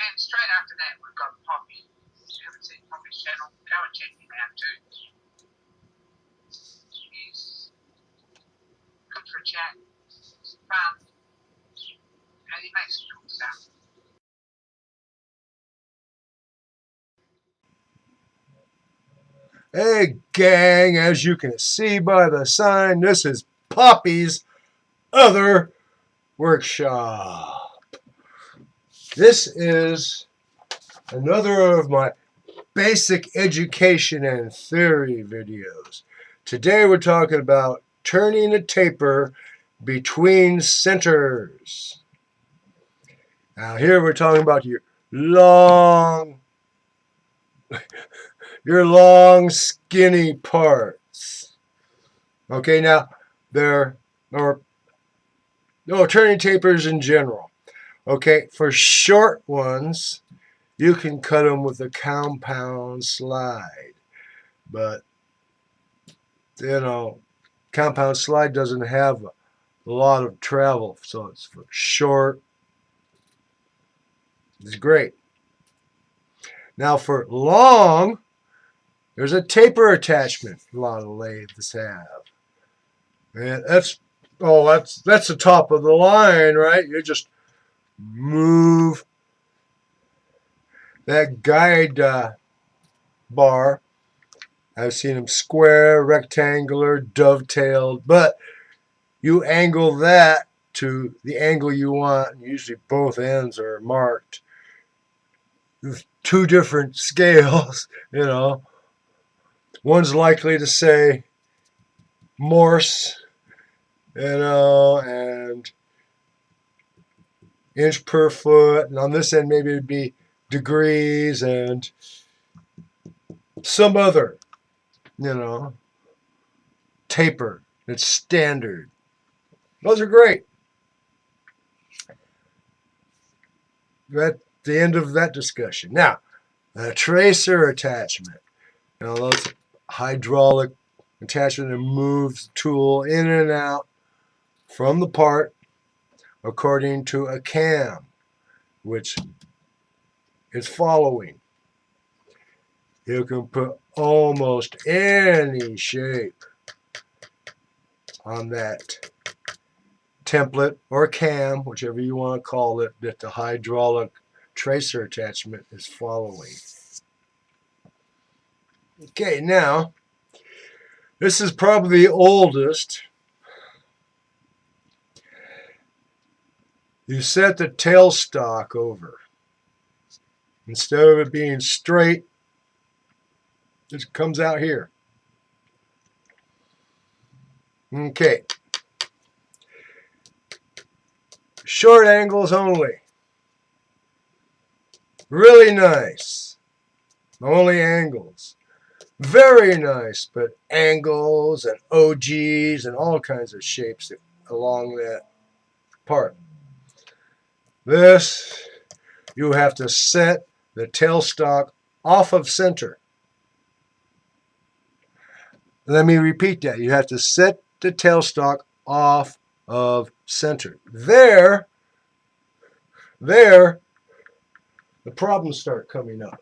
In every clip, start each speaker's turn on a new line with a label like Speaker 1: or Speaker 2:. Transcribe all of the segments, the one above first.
Speaker 1: And straight after that, we've got Poppy. If you haven't seen Poppy's channel, go and check him out too. He's good for a chat. He's fun. And he makes cool stuff.
Speaker 2: Hey gang, as you can see by the sign, this is Poppy's other workshop. This is another of my basic education and theory videos. Today we're talking about turning a taper between centers. Now here we're talking about your long skinny parts. Okay, now turning tapers in general. Okay, for short ones, you can cut them with a compound slide. But, compound slide doesn't have a lot of travel, so it's for short. It's great. Now for long, there's a taper attachment a lot of lathes have. And that's the top of the line, right? You just move that guide bar. I've seen them square, rectangular, dovetailed, but you angle that to the angle you want. Usually both ends are marked. There's two different scales, One's likely to say Morse, and inch per foot, and on this end maybe it'd be degrees and some other, taper that's standard. Those are great. At the end of that discussion. Now, a tracer attachment. Those hydraulic attachment that moves the tool in and out from the part according to a cam, which is following. You can put almost any shape on that template or cam, whichever you want to call it, that the hydraulic tracer attachment is following. Okay, now, this is probably the oldest. You set the tailstock over. Instead of it being straight, it comes out here. Okay. Short angles only. Really nice. Only angles. Very nice, but angles and OGs and all kinds of shapes along that part. This, you have to set the tailstock off of center. Let me repeat that. You have to set the tailstock off of center. There, the problems start coming up.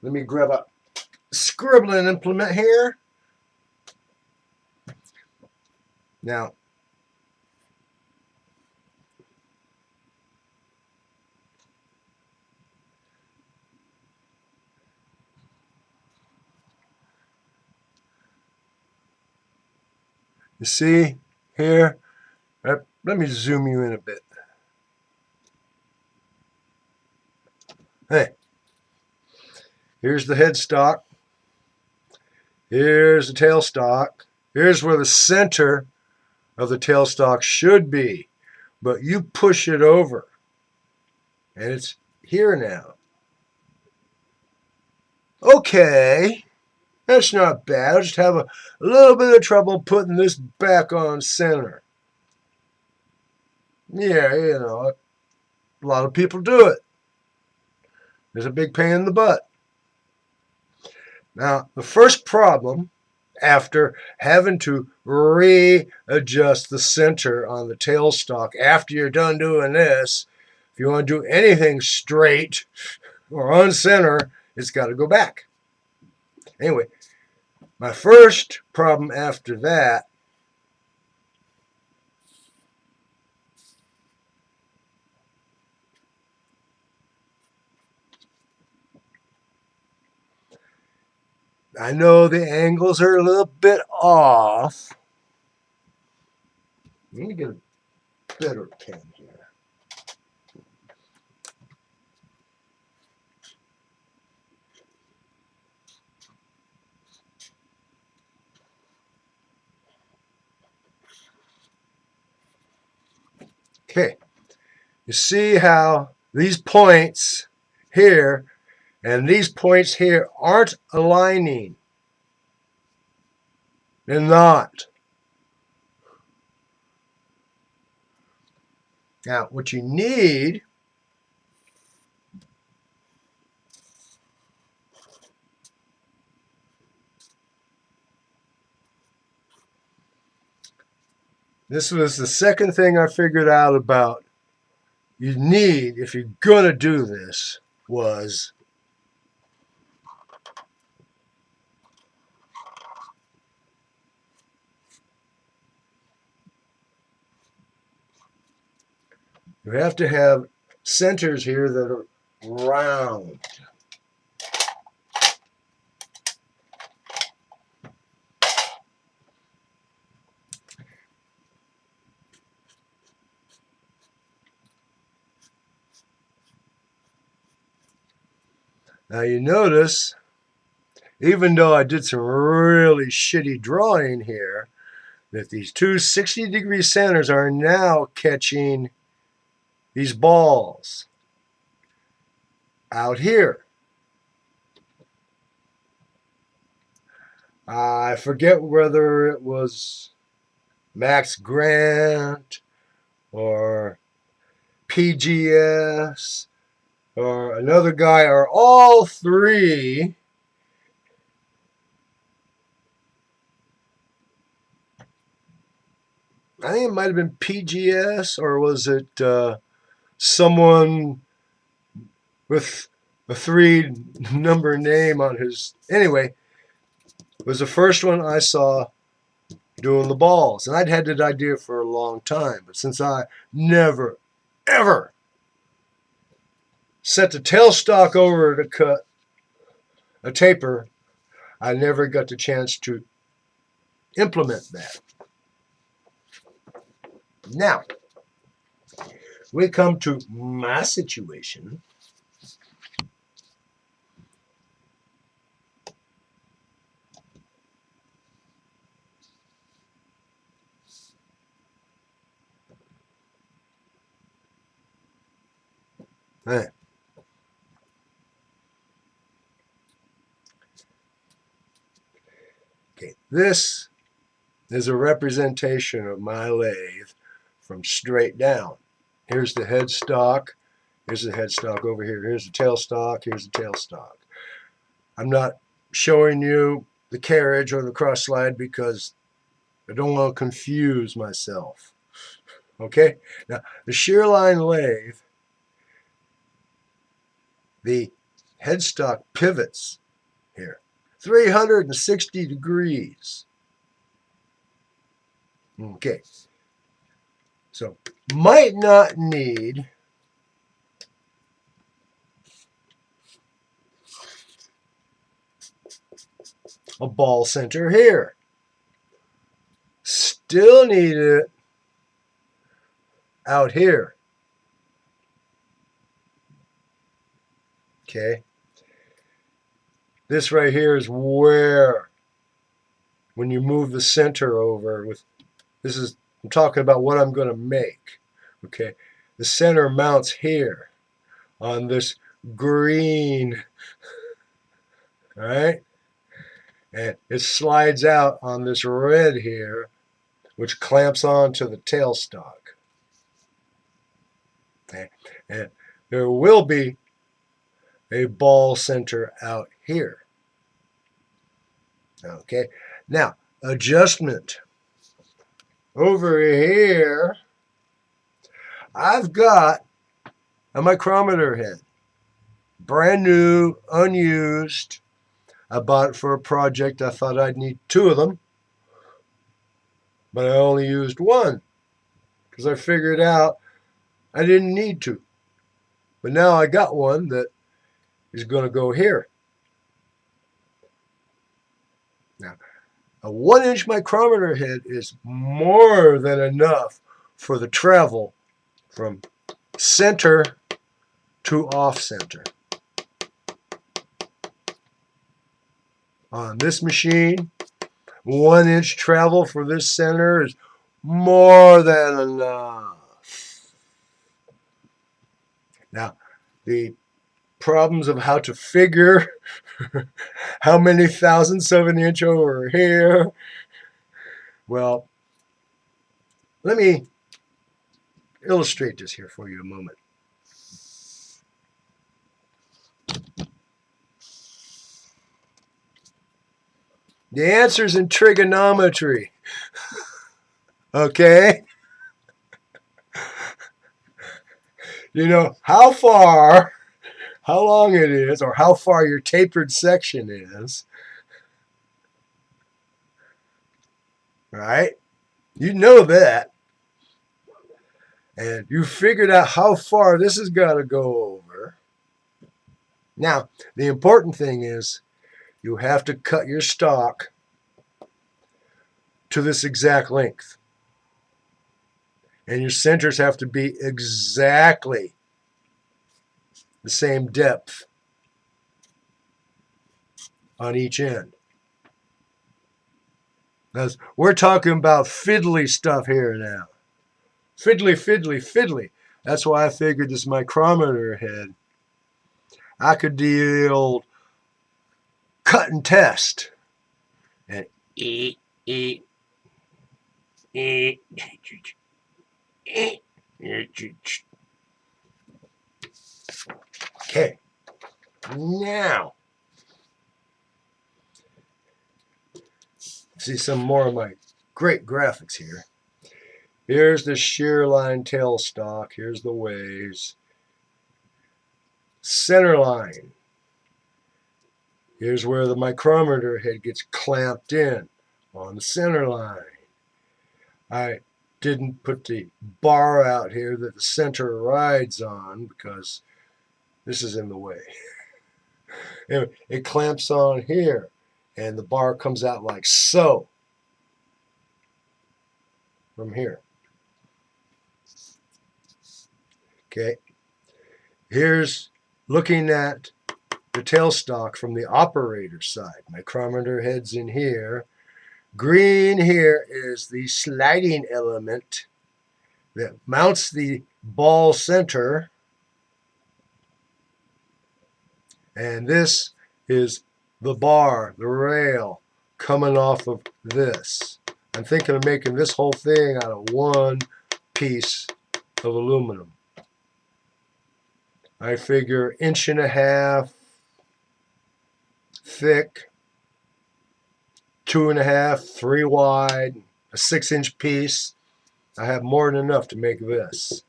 Speaker 2: Let me grab a scribbling implement here. Now, you see here, let me zoom you in a bit. Hey, here's the headstock. Here's the tailstock. Here's where the center of the tailstock should be. But you push it over. And it's here now. Okay. That's not bad. I just have a little bit of trouble putting this back on center. Yeah, a lot of people do it. There's a big pain in the butt. Now, the first problem, after having to readjust the center on the tailstock after you're done doing this, if you want to do anything straight or on center, it's got to go back. Anyway, my first problem after that I know the angles are a little bit off. Let me get a better pen here. Okay, you see how these points here and these points here aren't aligning. They're not. Now, what you need this was the second thing I figured out about you need, if you're going to do this, was you have to have centers here that are round. Now you notice, even though I did some really shitty drawing here, that these two 60-degree centers are now catching these balls out here. I forget whether it was Max Grant or PGS or another guy, or all three. I think it might have been PGS, or was it someone with a 3-number name on his... Anyway, it was the first one I saw doing the balls. And I'd had that idea for a long time. But since I never, ever set the tailstock over to cut a taper, I never got the chance to implement that. Now, we come to my situation. Okay, this is a representation of my lathe from straight down. Here's the headstock. Here's the headstock over here. Here's the tailstock. Here's the tailstock. I'm not showing you the carriage or the cross slide because I don't want to confuse myself. Okay? Now, the shear line lathe, the headstock pivots here 360 degrees. Okay. So, might not need a ball center here. Still need it out here. Okay. This right here is where, when you move the center over, I'm talking about what I'm going to make. Okay. The center mounts here on this green. All right. And it slides out on this red here, which clamps onto the tailstock. Okay. And there will be a ball center out here. Okay. Now, adjustment. Over here, I've got a micrometer head. Brand new, unused. I bought it for a project. I thought I'd need 2 of them, but I only used 1 because I figured out I didn't need to. But now I got one that is going to go here. Now, a 1-inch micrometer head is more than enough for the travel from center to off center. On this machine, 1-inch travel for this center is more than enough. Now, the problems of how to figure how many thousandths of an inch over here, well, let me illustrate this here for you a moment. The answer's in trigonometry. Okay? You know how far, how long it is, or how far your tapered section is. Right? You know that. And you figured out how far this has got to go over. Now, the important thing is you have to cut your stock to this exact length. And your centers have to be exactly the same depth on each end. Because we're talking about fiddly stuff here now. Fiddly, fiddly, fiddly. That's why I figured this micrometer head, I could do the old cut and test. And okay. Now, see some more of my great graphics here. Here's the shear line tailstock. Here's the waves. Center line. Here's where the micrometer head gets clamped in on the center line. I didn't put the bar out here that the center rides on because this is in the way. It clamps on here and the bar comes out like so from here. Okay, here's looking at the tailstock from the operator side. Micrometer head's in here. Green here is the sliding element that mounts the ball center. And this is the bar, the rail, coming off of this. I'm thinking of making this whole thing out of 1 piece of aluminum. I figure 1.5 inches thick, 2.5, 3 wide, a 6-inch piece. I have more than enough to make this.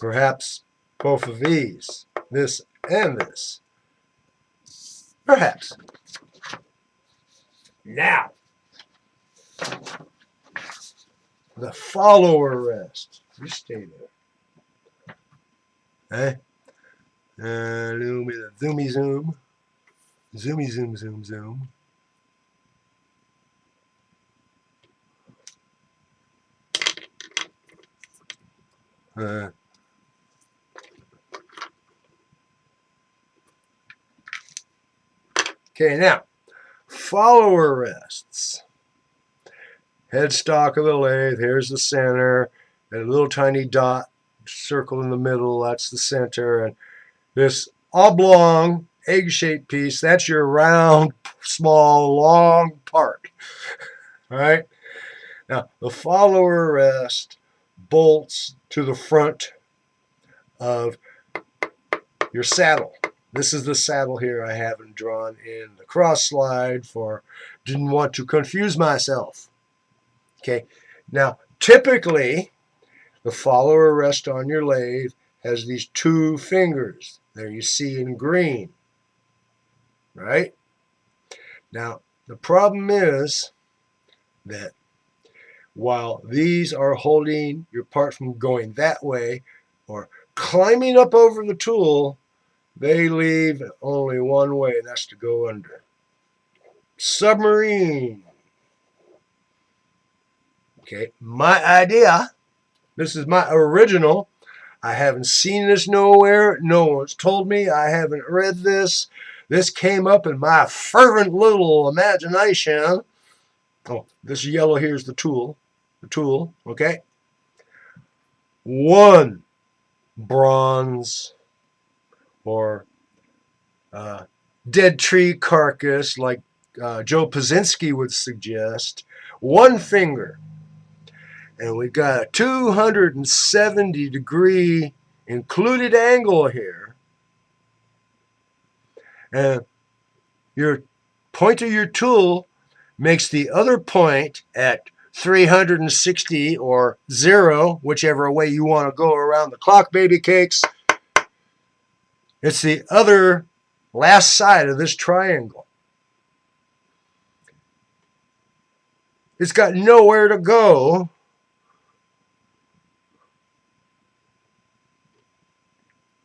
Speaker 2: Perhaps both of these, this and this. Perhaps. Now, the follower rest. You stay there. Zoomy zoom. Zoomy zoom zoom zoom. Okay, now, follower rests. Headstock of the lathe, here's the center, and a little tiny dot circle in the middle, that's the center, and this oblong egg-shaped piece, that's your round, small, long part. All right? Now, the follower rest bolts to the front of your saddle. This is the saddle here. I haven't drawn in the cross slide for, didn't want to confuse myself. Okay, now typically the follower rest on your lathe has these two fingers. There you see in green, right? Now, the problem is that while these are holding your part from going that way or climbing up over the tool, they leave only one way, and that's to go under. Submarine. Okay, my idea. This is my original. I haven't seen this nowhere. No one's told me. I haven't read this. This came up in my fervent little imagination. Oh, this yellow here is the tool. The tool, okay? One bronze or dead tree carcass, like Joe Pazinski would suggest. One finger. And we've got a 270-degree included angle here. And your point of your tool makes the other point at 360 or 0, whichever way you want to go around the clock, baby cakes. It's the other last side of this triangle. It's got nowhere to go.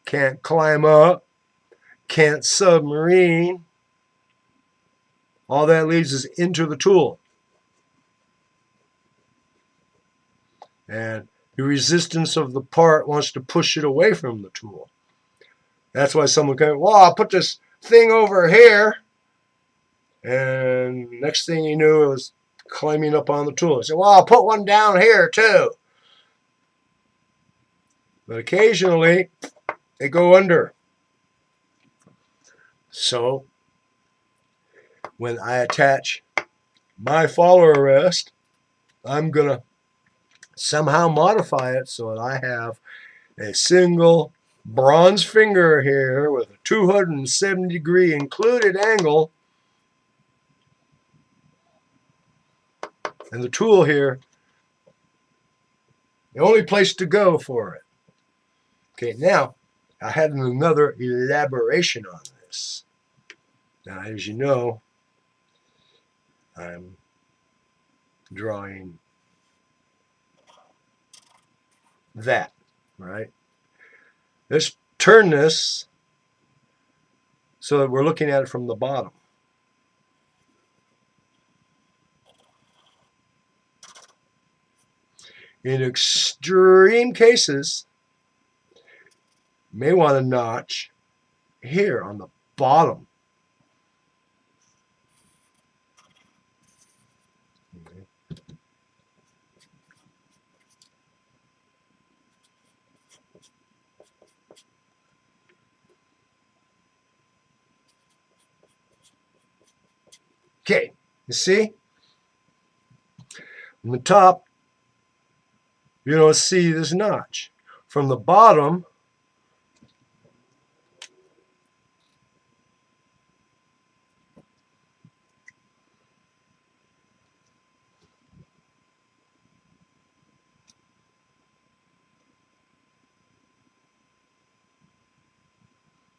Speaker 2: Can't climb up. Can't submarine. All that leaves is into the tool. And the resistance of the part wants to push it away from the tool. That's why someone can, well, I'll put this thing over here. And next thing you knew, it was climbing up on the tool. I said, well, I'll put one down here too. But occasionally, they go under. So, when I attach my follower rest, I'm going to somehow modify it so that I have a single bronze finger here with a 270-degree included angle. And the tool here, the only place to go for it. Okay, now I had another elaboration on this. Now, as you know, I'm drawing that, right? Let's turn this so that we're looking at it from the bottom. In extreme cases, you may want a notch here on the bottom. Okay, you see? From the top, you don't see this notch. From the bottom,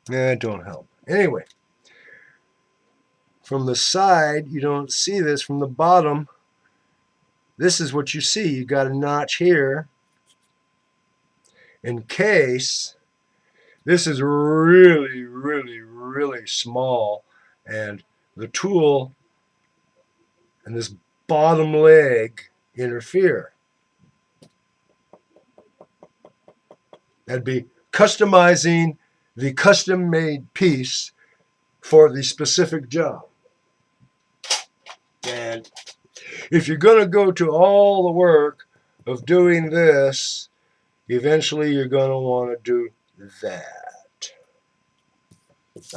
Speaker 2: it don't help. Anyway, from the side, you don't see this. From the bottom, this is what you see. You got a notch here in case this is really, really, really small and the tool and this bottom leg interfere. That'd be customizing the custom-made piece for the specific job. And if you're going to go to all the work of doing this, eventually you're going to want to do that.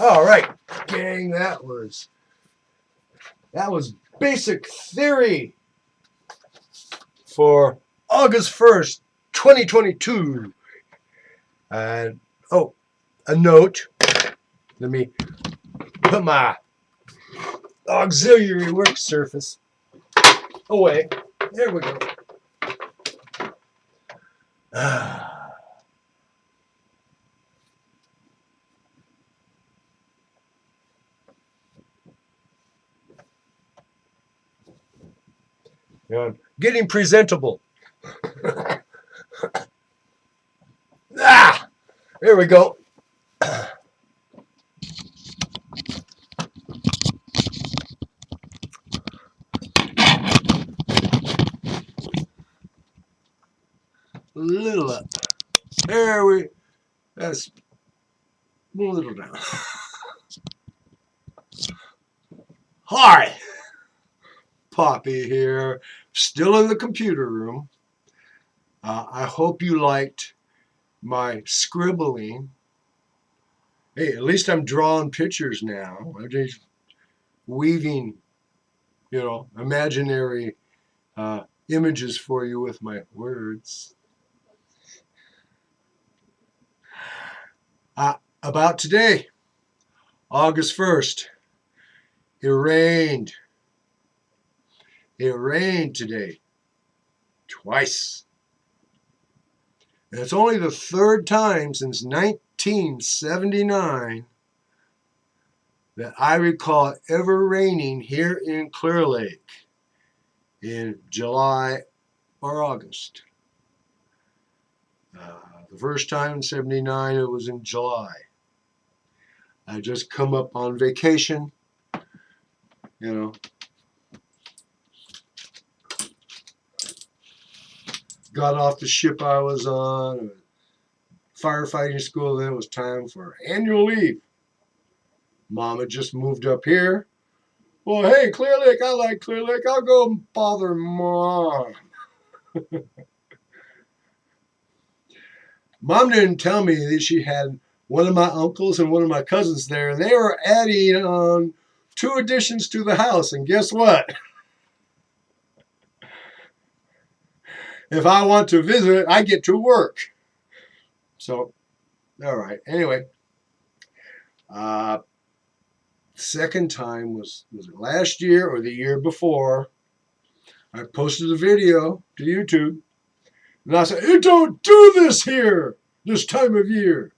Speaker 2: All right, gang, that was basic theory for August 1st, 2022. And oh, a note. Let me put my auxiliary work surface away. There we go. I'm getting presentable. Ah, there we go. A little up. There we. That's a little down. Hi, Poppy here. Still in the computer room. I hope you liked my scribbling. Hey, at least I'm drawing pictures now. I'm just weaving, imaginary images for you with my words. About today, August 1st, it rained. It rained today. Twice. And it's only the third time since 1979 that I recall it ever raining here in Clear Lake in July or August. The first time in 79, it was in July. I just come up on vacation, got off the ship I was on, firefighting school, then it was time for annual leave. Mom had just moved up here. Well, hey, Clear Lake, I like Clear Lake. I'll go bother Mom. Mom didn't tell me that she had one of my uncles and one of my cousins there, and they were adding on 2 additions to the house. And guess what? If I want to visit, I get to work. So, all right. Anyway, second time was it last year or the year before? I posted a video to YouTube, and I said, "It don't do this here this time of year.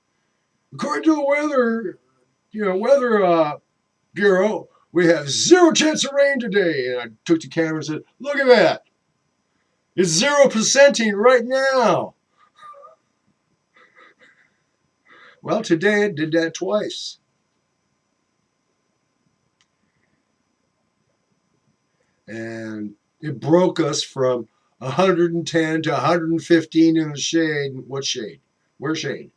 Speaker 2: According to the weather bureau, we have 0 chance of rain today." And I took the camera and said, "Look at that. It's 0%ing right now." Well, today it did that twice. And it broke us from 110 to 115 in the shade. What shade? Where shade?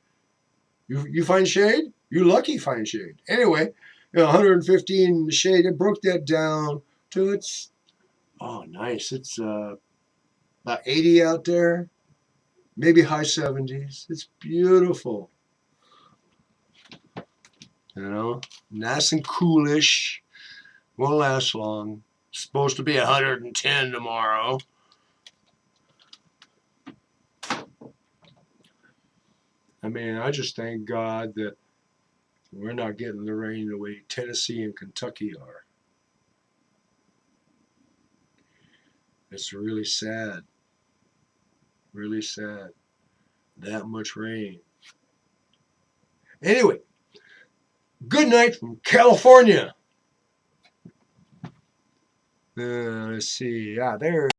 Speaker 2: You find shade? You lucky find shade. Anyway, 115 in the shade. It broke that down to its, nice. It's about 80 out there, maybe high 70s. It's beautiful. Nice and coolish. Won't last long. It's supposed to be 110 tomorrow. I just thank God that we're not getting the rain the way Tennessee and Kentucky are. It's really sad. Really sad. That much rain. Anyway, good night from California. Let's see. There